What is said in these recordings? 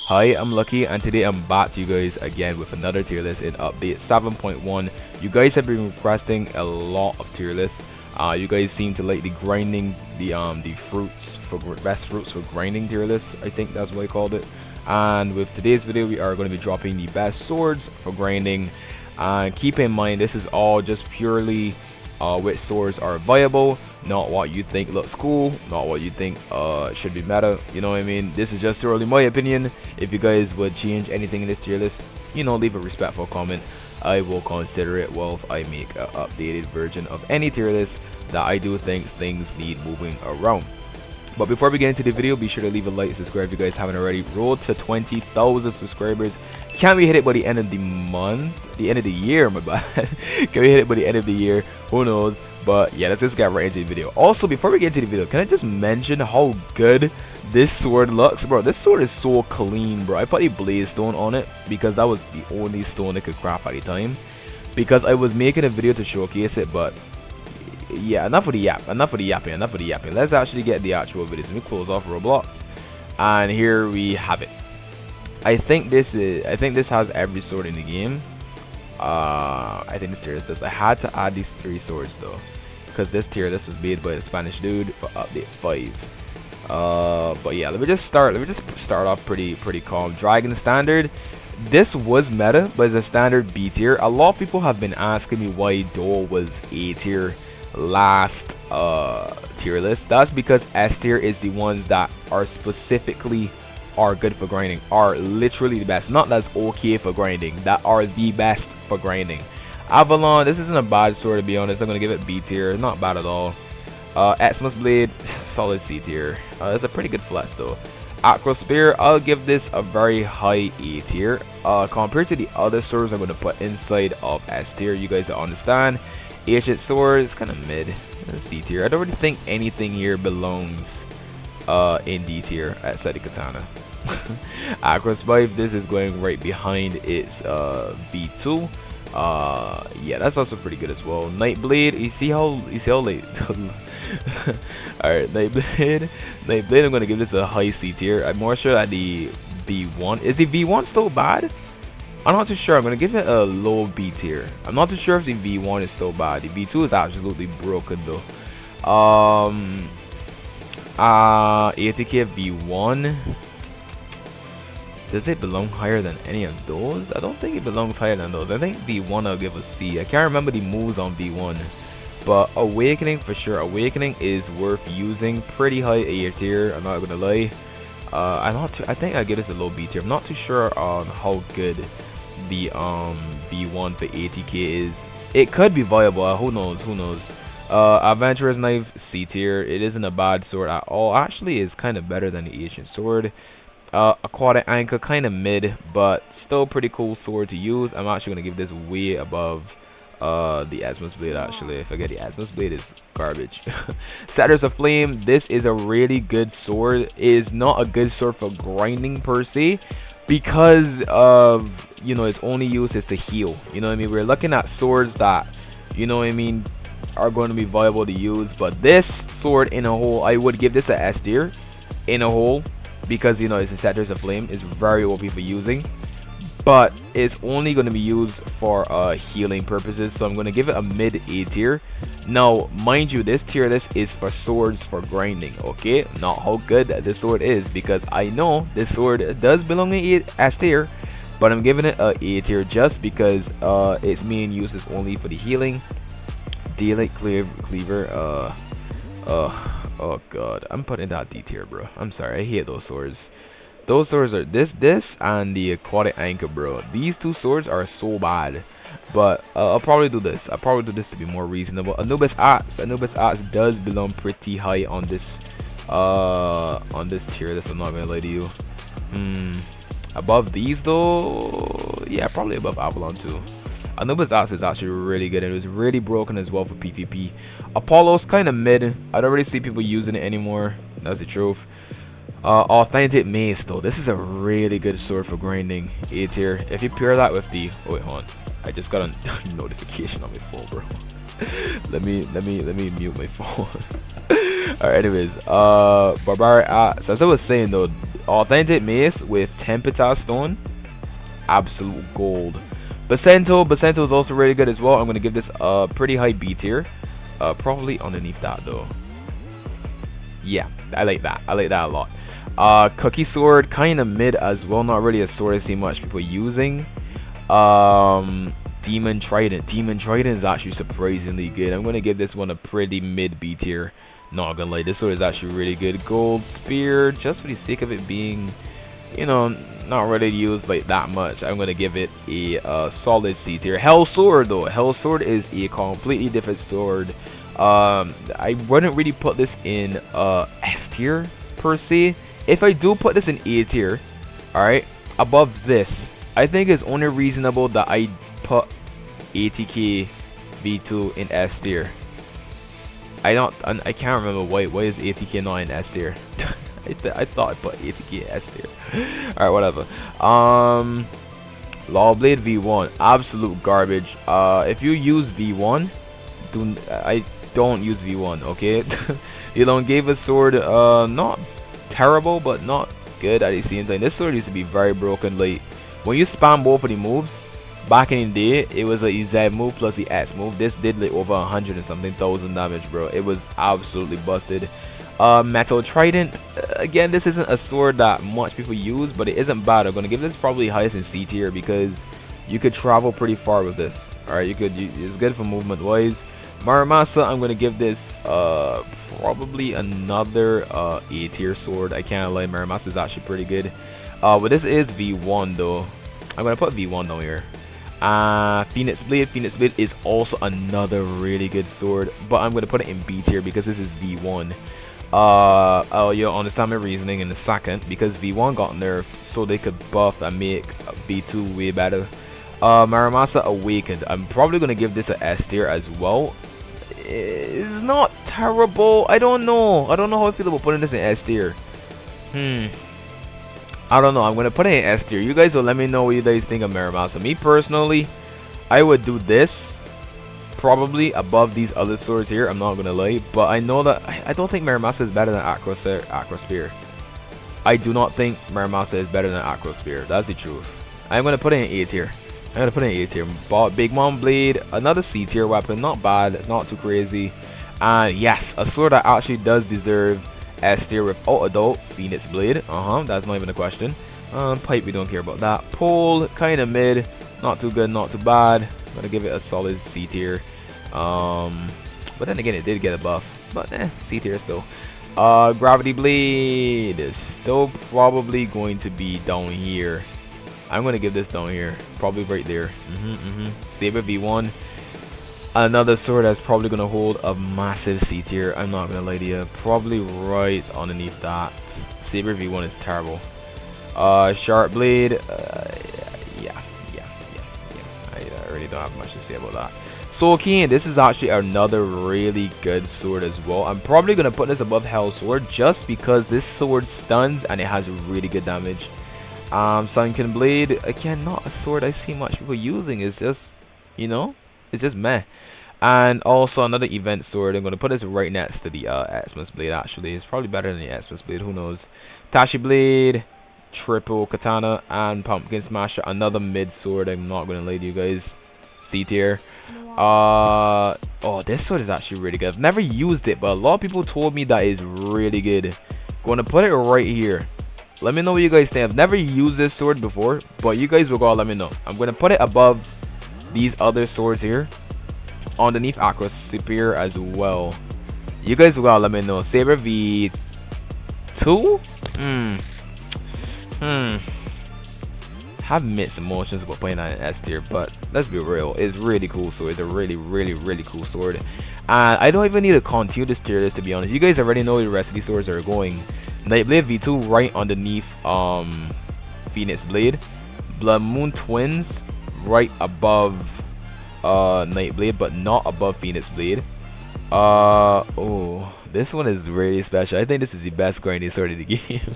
Hi, I'm Lucky, and today I'm back to you guys again with another tier list in update 7.1. You guys have been requesting a lot of tier lists. You guys seem to like the grinding, the fruits for best fruits for grinding tier list. I think that's what I called it. And with today's video, we are going to be dropping the best swords for grinding. And keep in mind, this is all just purely which swords are viable, not what you think looks cool, not what you think should be meta. You know what I mean? This is just purely my opinion. If you guys would change anything in this tier list, you know, leave a respectful comment. I will consider it whilst I make an updated version of any tier list that I do think things need moving around. But before we get into the video, be sure to leave a like, subscribe if you guys haven't already. Road to 20,000 subscribers. Can we hit it by the end of the month? The end of the year, my bad. Can we hit it by the end of the year? Who knows? But yeah, let's just get right into the video. Also, before we get into the video, can I just mention how good this sword looks? Bro, this sword is so clean, bro. I put a blaze stone on it because that was the only stone I could craft at the time. Because I was making a video to showcase it, but yeah, enough of the yapping. Let's actually get the actual video. Let me close off Roblox, and here we have it. I think this has every sword in the game. I think this tier list does. I had to add these 3 swords though, because this tier list was made by a Spanish dude for update 5. But yeah, let me just start off pretty calm. Dragon standard. This was meta, but it's a standard B tier. A lot of people have been asking me why Dole was A tier last tier list. That's because S tier is the ones that are specifically good for grinding, are literally the best, not that's okay for grinding, that are the best for grinding. Avalon, this isn't a bad sword to be honest. I'm gonna give it B tier, not bad at all. Xmas blade, solid C tier. It's a pretty good flex though. Aqua spear, I'll give this a very high A tier compared to the other swords I'm gonna put inside of S tier. You guys understand. Ancient sword is kind of mid. C tier. I don't really think anything here belongs in D tier outside the katana. Aqua Spike, this is going right behind its V2. Yeah, that's also pretty good as well. Nightblade, you see how late. Alright, Nightblade, I'm gonna give this a high C tier. I'm more sure that the V1 is the V1 still bad? I'm not too sure. I'm gonna give it a low B tier. I'm not too sure if the V1 is still bad. The V2 is absolutely broken though. ATK V1. Does it belong higher than any of those? I don't think it belongs higher than those. I think V1 I'll give a C. I can't remember the moves on V1. But Awakening for sure. Awakening is worth using. Pretty high A tier. I'm not gonna lie. I think I give this a low B tier. I'm not too sure on how good the V1 for ATK is. It could be viable. Who knows? Adventurer's knife C tier. It isn't a bad sword at all. Actually, it's kind of better than the ancient sword. Aquatic anchor, kind of mid, but still pretty cool sword to use. I'm actually gonna give this way above the Asmus blade. Actually, I forget the Asmus blade is garbage. Scepters of Flame, this is a really good sword. It is not a good sword for grinding per se, because of, you know, its only use is to heal. You know what I mean? We're looking at swords that, you know what I mean, are going to be viable to use. But this sword in a whole, I would give this a S tier in a whole, because, you know, it's a Scepters of Flame. It's very OP for using, but it's only going to be used for healing purposes, so I'm going to give it a mid A tier. Now mind you, this tier list is for swords for grinding, okay, not how good this sword is, because I know this sword does belong in S tier, but I'm giving it a A tier just because its main use is only for the healing. Daylight cleaver, oh god, I'm putting that D tier, bro. I'm sorry, I hate those swords. Those swords are this and the aquatic anchor, bro. These 2 swords are so bad. But I'll probably do this. I'll probably do this to be more reasonable. Anubis Axe does belong pretty high on this tier list. I'm not gonna lie to you. Above these though, yeah, probably above Avalon too. Anubis Axe is actually really good, and it was really broken as well for PvP. Apollo's kind of mid. I don't really see people using it anymore. That's the truth. Authentic Mace though, this is a really good sword for grinding. A tier. If you pair that with the, oh wait, hold on, I just got a notification on my phone, bro. let me mute my phone. Alright, anyways, barbaric axe, as I was saying though, Authentic mace with Tempesta stone, absolute gold. Basento is also really good as well. I'm gonna give this a pretty high B tier, probably underneath that though. Yeah, I like that. I like that a lot. Cookie sword, kind of mid as well. Not really a sword I see much people using. Demon Trident. Demon Trident is actually surprisingly good. I'm gonna give this one a pretty mid B tier. Not gonna lie, this sword is actually really good. Gold spear, just for the sake of it being, you know, not really used like that much, I'm gonna give it a solid C tier. Hell sword though. Hell sword is a completely different sword. I wouldn't really put this in S tier per se. If I do put this in A tier, alright, above this, I think it's only reasonable that I put ATK V2 in S tier. I can't remember why is ATK not in S tier. I thought I put ATK in S tier. Alright, whatever. Lawblade V1, absolute garbage. If you use V1, I don't use V1, okay? Elongate sword, not terrible, but not good at the same time. This sword used to be very broken. Like when you spam both of the moves back in the day, it was a Z move plus the X move. This did like over 100 and something thousand damage, bro. It was absolutely busted. Metal Trident, again, this isn't a sword that much people use, but it isn't bad. I'm gonna give this probably highest in C tier because you could travel pretty far with this. Alright, it's good for movement wise. Muramasa, I'm gonna give this probably another A tier sword. I can't lie, Muramasa is actually pretty good. But this is V1 though. I'm gonna put V1 down here. Phoenix Blade. Phoenix Blade is also another really good sword, but I'm gonna put it in B tier because this is V1. You'll understand my reasoning in a second, because V1 got nerfed so they could buff and make V2 way better. Muramasa Awakened, I'm probably gonna give this a S tier as well. It's not terrible. I don't know how I feel about putting this in S tier. I don't know. I'm gonna put it in S tier. You guys will let me know what you guys think of Muramasa. Me personally, I would do this probably above these other swords here. I'm not gonna lie, but I know that I don't think Muramasa is better than Acro Spear. I do not think Muramasa is better than Acro Spear. That's the truth. I'm gonna put it in A tier. I'm gonna put it in A tier. Big Mom Blade, another C tier weapon. Not bad, not too crazy. And yes, a sword that actually does deserve S tier without a doubt. Phoenix Blade. That's not even a question. Pipe, we don't care about that. Pole, kind of mid. Not too good, not too bad. I'm gonna give it a solid C tier. But then again, it did get a buff. But C tier still. Gravity Blade is still probably going to be down here. I'm gonna give this down here, probably right there. Saber V1, another sword that's probably gonna hold a massive C tier. I'm not gonna lie to you, probably right underneath that. Saber V1 is terrible. Sharp Blade, yeah. I really don't have much to say about that. Soul King, this is actually another really good sword as well. I'm probably gonna put this above Hell Sword just because this sword stuns and it has really good damage. Sunken Blade, again, not a sword I see much people using. It's just, you know, it's just meh. And also another event sword. I'm gonna put this right next to the Xmas Blade. Actually, it's probably better than the Xmas Blade. Who knows? Tashi Blade, Triple Katana, and Pumpkin Smasher. Another mid sword. I'm not gonna lie to you guys. C tier. Oh, this sword is actually really good. I've never used it, but a lot of people told me that is really good. Gonna put it right here. Let me know what you guys think. I've never used this sword before, but you guys will gotta let me know. I'm gonna put it above these other swords here, underneath Aqua Spear as well. You guys will gotta let me know. Saber V2? Have mixed emotions about playing that in S tier, but let's be real, it's really cool sword. It's a really cool sword, and I don't even need to continue this tier list, to be honest. You guys already know where the rest of these swords are going. Nightblade V2 right underneath Phoenix Blade. Blood Moon Twins right above Nightblade, but not above Phoenix Blade. Oh, this one is really special. I think this is the best grinding sword in the game.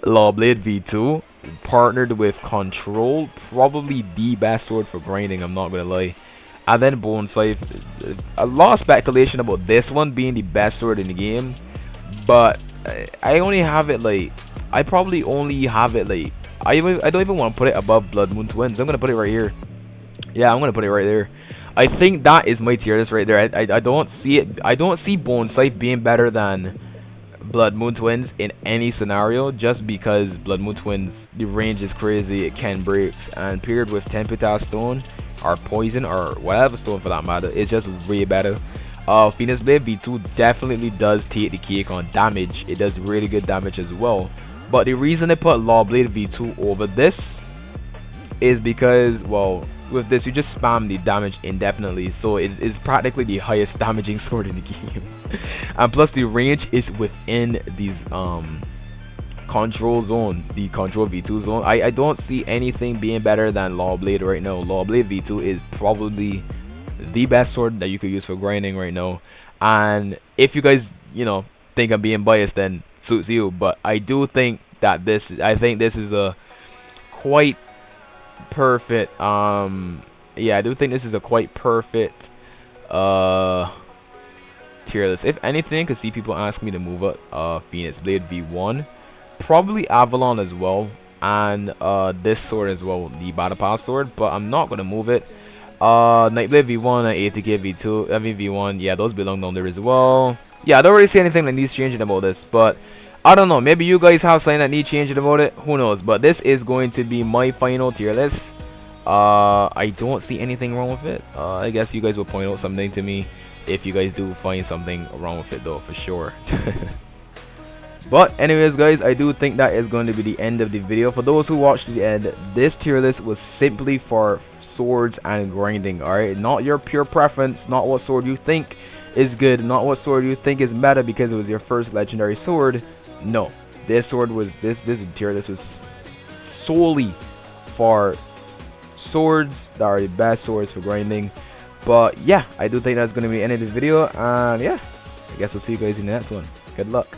Lawblade V2 partnered with Control, probably the best sword for grinding, I'm not gonna lie. And then Bone Scythe. A lot of speculation about this one being the best sword in the game, but I only have it like, I probably only have it like, I don't even want to put it above Blood Moon Twins. I'm gonna put it right here. Yeah, I'm gonna put it right there. I think that is my tier list right there. I don't see it. I don't see Bone Scythe being better than Blood Moon Twins in any scenario, just because Blood Moon Twins, the range is crazy, it can breaks, and paired with Tempesta Stone or Poison or whatever stone for that matter, it's just way better. Phoenix Blade V2 definitely does take the cake on damage. It does really good damage as well. But the reason I put Law Blade V2 over this is because, well, with this you just spam the damage indefinitely, so it's practically the highest damaging sword in the game. And plus the range is within these control zone, the control V2 zone. I don't see anything being better than Law Blade right now. Law Blade V2 is probably the best sword that you could use for grinding right now. And if you guys, you know, think I'm being biased, then suits you, but I do think that this is a quite perfect yeah, I do think this is a quite perfect tier list. If anything, cause see people ask me to move up Phoenix Blade V1, probably Avalon as well, and this sword as well, the Battle Pass sword, but I'm not gonna move it. Nightblade V1 and ATK V2, I mean V1, yeah, those belong down there as well. Yeah, I don't really see anything that needs changing about this, but I don't know, maybe you guys have something that needs changing about it, who knows. But this is going to be my final tier list. I don't see anything wrong with it. I guess you guys will point out something to me if you guys do find something wrong with it though, for sure. But anyways guys, I do think that is going to be the end of the video. For those who watched the end, this tier list was simply for swords and grinding, alright? Not your pure preference, not what sword you think is good, not what sword you think is meta because it was your first legendary sword. No, this sword was this tier list was solely for swords that are the best swords for grinding. But yeah, I do think that's going to be the end of the video, and yeah, I guess we'll see you guys in the next one. Good luck.